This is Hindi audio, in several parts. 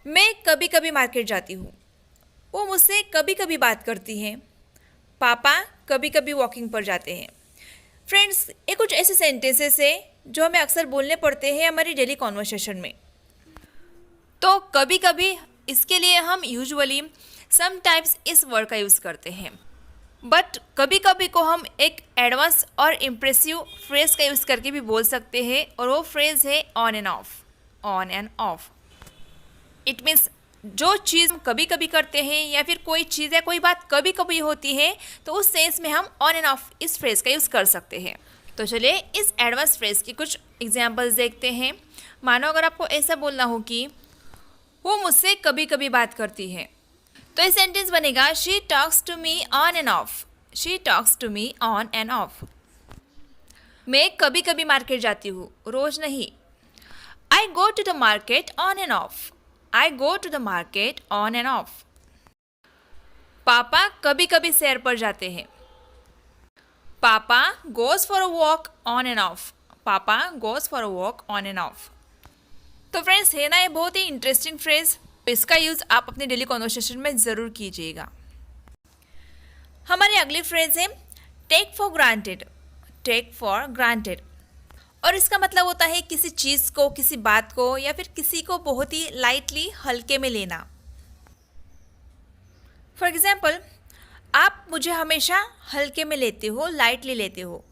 मैं कभी कभी मार्केट जाती हूँ। वो मुझसे कभी कभी बात करती हैं। पापा कभी कभी वॉकिंग पर जाते हैं। फ्रेंड्स, ये कुछ ऐसे सेंटेंसेस हैं जो हमें अक्सर बोलने पड़ते हैं हमारी डेली कॉन्वर्सेशन में। तो कभी कभी इसके लिए हम यूजुअली समटाइम्स इस वर्ड का यूज़ करते हैं, बट कभी कभी को हम एक एडवांस और इम्प्रेसिव फ्रेज का यूज़ करके भी बोल सकते हैं, और वो फ्रेज है on and of. On and of it means जो चीज़ हम कभी कभी करते हैं या फिर कोई चीज़ या कोई बात कभी कभी होती है, तो उस सेंस में हम ऑन एंड ऑफ इस फ्रेज का यूज़ कर सकते हैं। तो चलिए इस एडवांस फ्रेज की कुछ एग्जांपल्स देखते हैं। मानो अगर आपको ऐसा बोलना हो कि वो मुझसे कभी कभी बात करती है, तो ये सेंटेंस बनेगा she talks to me on and off. She talks to me on and off. मैं कभी कभी मार्केट जाती हूँ, रोज नहीं। I go to the market on and off. I go to the market on and off. पापा कभी कभी सैर पर जाते हैं। पापा goes for a walk on and off. पापा goes for a walk on and off. तो फ्रेंड्स, है ना ये बहुत ही इंटरेस्टिंग फ्रेज। इसका यूज़ आप अपने डेली कॉन्वर्सेशन में ज़रूर कीजिएगा। हमारी अगली फ्रेज है take for granted. Take for granted, और इसका मतलब होता है किसी चीज़ को, किसी बात को या फिर किसी को बहुत ही लाइटली, हल्के में लेना। फॉर एग्जाम्पल, आप मुझे हमेशा हल्के में लेते हो, लाइटली लेते हो।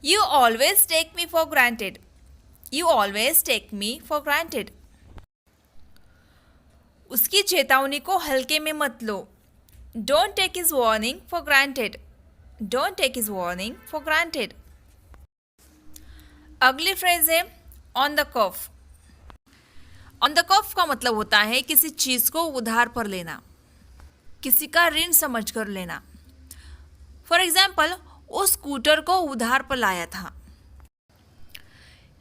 You always take me for granted. You always take me for granted. उसकी चेतावनी को हल्के में मत लो। Don't take his warning for granted. Don't take his warning for granted. अगली फ्रेज है on the cuff. On the cuff का मतलब होता है किसी चीज़ को उधार पर लेना, किसी का ऋण समझ कर लेना। फॉर एग्जाम्पल, वो स्कूटर को उधार पर लाया था।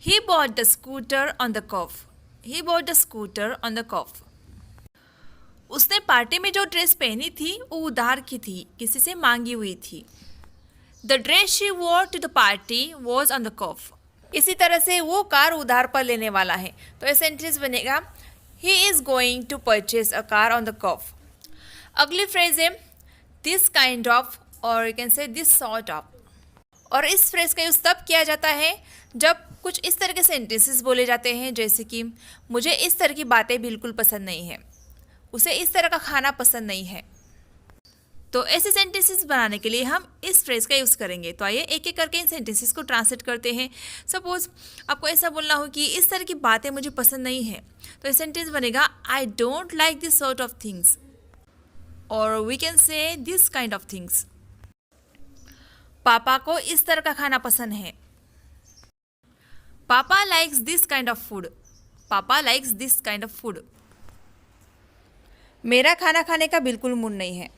He bought the scooter on the cuff. He bought the scooter on the cuff. उसने पार्टी में जो ड्रेस पहनी थी वो उधार की थी, किसी से मांगी हुई थी। The dress she wore to the party was on the cuff. इसी तरह से वो कार उधार पर लेने वाला है, तो ये सेंटेंस बनेगा he is going to purchase a car on the cuff. अगली फ्रेज है दिस काइंड ऑफ, और you can say this sort of. और इस फ्रेज का यूज़ तब किया जाता है जब कुछ इस तरह के सेंटेंसेस बोले जाते हैं, जैसे कि मुझे इस तरह की बातें बिल्कुल पसंद नहीं है, उसे इस तरह का खाना पसंद नहीं है। तो ऐसे सेंटेंसेस बनाने के लिए हम इस फ्रेज का यूज़ करेंगे। तो आइए एक एक करके इन सेंटेंसेस को ट्रांसलेट करते हैं। सपोज आपको ऐसा बोलना हो कि इस तरह की बातें मुझे पसंद नहीं है, तो ये सेंटेंस बनेगा I don't like this sort of things, और we can say this kind of things. पापा को इस तरह का खाना पसंद है। पापा likes this kind of food. पापा likes this kind of food. मेरा खाना खाने का बिल्कुल मूड नहीं है।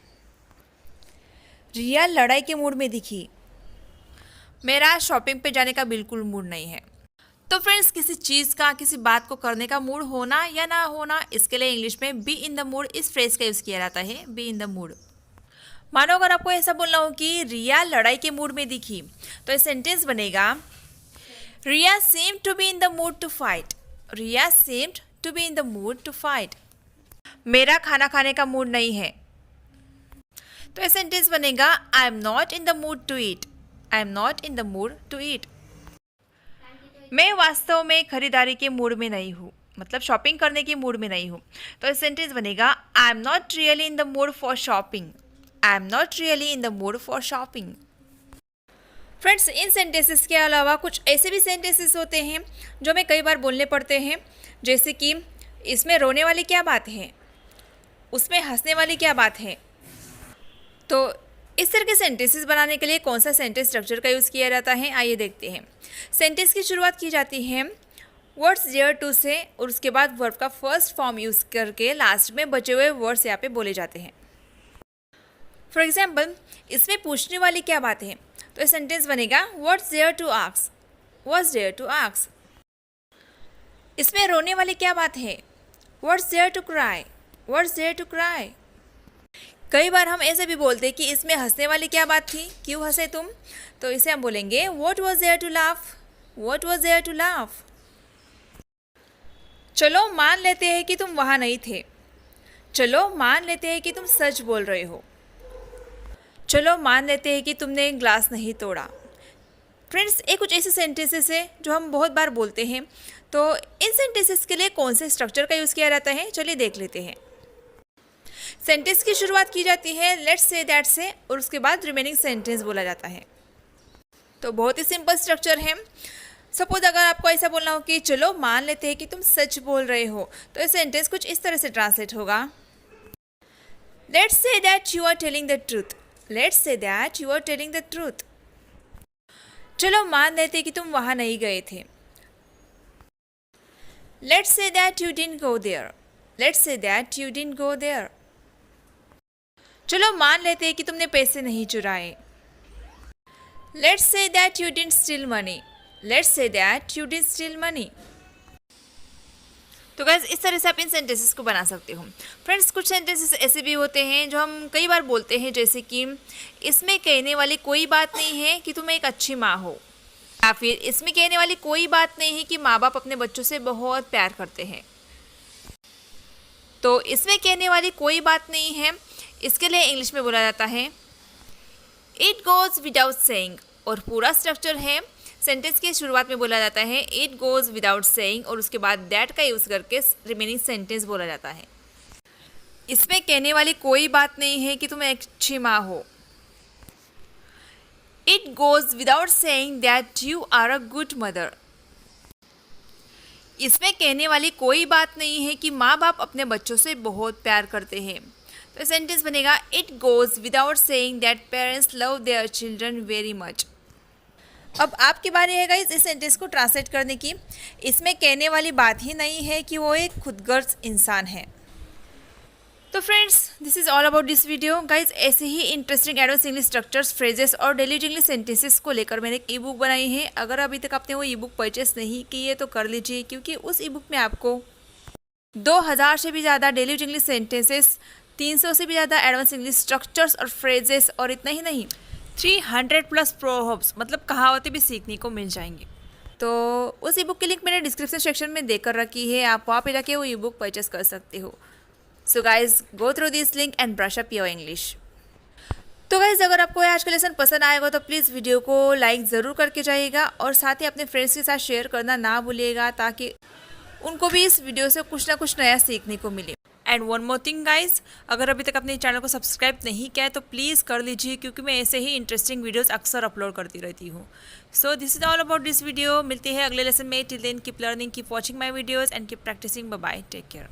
रिया लड़ाई के मूड में दिखी। मेरा शॉपिंग पे जाने का बिल्कुल मूड नहीं है। तो फ्रेंड्स, किसी चीज़ का, किसी बात को करने का मूड होना या ना होना, इसके लिए इंग्लिश में बी इन द मूड इस फ्रेज का यूज़ किया जाता है, बी इन द मूड। मानो अगर आपको ऐसा बोलना हो कि रिया लड़ाई के मूड में दिखी, तो ये सेंटेंस बनेगा रिया seemed to be in the mood to fight. Riya seemed to be in the mood to fight. मेरा खाना खाने का मूड नहीं है, तो ये सेंटेंस बनेगा I am not in the mood to eat. I am not in the mood to eat. मैं वास्तव में खरीदारी के मूड में नहीं हूँ, मतलब शॉपिंग करने के मूड में नहीं हूँ, तो ये सेंटेंस बनेगा I am not really in the mood for shopping. I am not really in the mood for shopping. Friends, in sentences के अलावा कुछ ऐसे भी सेंटेंसेस होते हैं जो हमें कई बार बोलने पड़ते हैं, जैसे कि इसमें रोने वाली क्या बात है, उसमें हंसने वाली क्या बात है। तो इस तरह के सेंटेंसेस बनाने के लिए कौन सा सेंटेंस स्ट्रक्चर का यूज़ किया जाता है, आइए देखते हैं। सेंटेंस की शुरुआत की जाती है वर्ड्स देयर टू से, और उसके बाद वर्ब का फर्स्ट फॉर्म यूज़ करके लास्ट में बचे हुए वर्ड्स यहाँ पे बोले जाते हैं। फॉर एग्जाम्पल, इसमें पूछने वाली क्या बात है, तो सेंटेंस बनेगा what's there to ask. What's there to ask. इसमें रोने वाली क्या बात है, what's there to cry. What's there to cry. कई बार हम ऐसे भी बोलते हैं कि इसमें हंसने वाली क्या बात थी, क्यों हंसे तुम, तो इसे हम बोलेंगे what was there to laugh. What was there to laugh. चलो मान लेते हैं कि तुम वहाँ नहीं थे। चलो मान लेते हैं कि तुम सच बोल रहे हो। चलो मान लेते हैं कि तुमने ग्लास नहीं तोड़ा। फ्रेंड्स, ये कुछ ऐसे सेंटेंसेस हैं जो हम बहुत बार बोलते हैं। तो इन सेंटेंसेस के लिए कौन से स्ट्रक्चर का यूज़ किया जाता है, चलिए देख लेते हैं। सेंटेंस की शुरुआत की जाती है लेट्स से, दैट से, और उसके बाद रिमेनिंग सेंटेंस बोला जाता है। तो बहुत ही सिंपल स्ट्रक्चर है। सपोज अगर आपको ऐसा बोलना हो कि चलो मान लेते हैं कि तुम सच बोल रहे हो, तो ये सेंटेंस कुछ इस तरह से ट्रांसलेट होगा। Let's say that you are telling the truth. Let's say that you are telling the truth. चलो मान लेते हैं कि तुम वहाँ नहीं गए थे। Let's say that you didn't go there. Let's say that you didn't go there. चलो मान लेते हैं कि तुमने पैसे नहीं चुराए। Let's say that you didn't steel money. Let's say that you didn't steel money. तो गाइस, इस तरह से आप इन सेंटेंसेस को बना सकते हो। फ्रेंड्स, कुछ सेंटेंसेस ऐसे भी होते हैं जो हम कई बार बोलते हैं, जैसे कि इसमें कहने वाली कोई बात नहीं है कि तुम एक अच्छी माँ हो, या फिर इसमें कहने वाली कोई बात नहीं है कि माँ बाप अपने बच्चों से बहुत प्यार करते हैं। तो इसमें कहने वाली कोई बात नहीं है, इसके लिए इंग्लिश में बोला जाता है इट गोज विदाउट सेइंग। और पूरा स्ट्रक्चर है, सेंटेंस की शुरुआत में बोला जाता है इट गोज विदाउट सेइंग, और उसके बाद दैट का यूज़ करके रिमेनिंग सेंटेंस बोला जाता है। इसमें कहने वाली कोई बात नहीं है कि तुम एक अच्छी माँ हो। It goes without saying that you are a good mother. इसमें कहने वाली कोई बात नहीं है कि माँ बाप अपने बच्चों से बहुत प्यार करते हैं। तो सेंटेंस बनेगा it goes without saying that parents love their children very much. अब आपकी बारी है गाइस इस सेंटेंस को ट्रांसलेट करने की। इसमें कहने वाली बात ही नहीं है कि वो एक खुदगर्ज इंसान है। तो friends, this is all about this video. Guys, ऐसे ही interesting advance English structures, phrases और डेली इंग्लिश सेंटेंसेस को लेकर मैंने एक ई बुक बनाई है। अगर अभी तक आपने वो ई बुक परचेस नहीं की है तो कर लीजिए, क्योंकि उस ई बुक में आपको 2000 से भी ज़्यादा डेली इंग्लिश सेंटेंसेस, 300 से भी ज़्यादा एडवांस इंग्लिश स्ट्रक्चर्स और फ्रेजेस, और इतना ही नहीं 300+ प्रोवर्ब्स मतलब कहावतें भी सीखने को मिल जाएंगी। तो उस ई बुक की लिंक मैंने डिस्क्रिप्शन सेक्शन में देकर रखी है, आप वहाँ पे जाके वो ई बुक परचेस कर सकते हो। So guys, go through this link and brush up your English. तो गाइज, अगर आपको आज का लेसन पसंद आएगा तो प्लीज़ वीडियो को लाइक ज़रूर करके जाइएगा, और साथ ही अपने फ्रेंड्स के साथ शेयर करना ना भूलिएगा, ताकि उनको भी इस वीडियो से कुछ ना कुछ नया सीखने को मिले। And one more thing guys, अगर अभी तक अपने चैनल को सब्सक्राइब नहीं किया है तो प्लीज़ कर लीजिए, क्योंकि मैं ऐसे ही इंटरेस्टिंग वीडियोस अक्सर अपलोड करती रहती हूँ। So this is all about this video. मिलते हैं अगले लेसन में। Till then keep learning, keep watching my videos and keep practising. Bye bye, take care.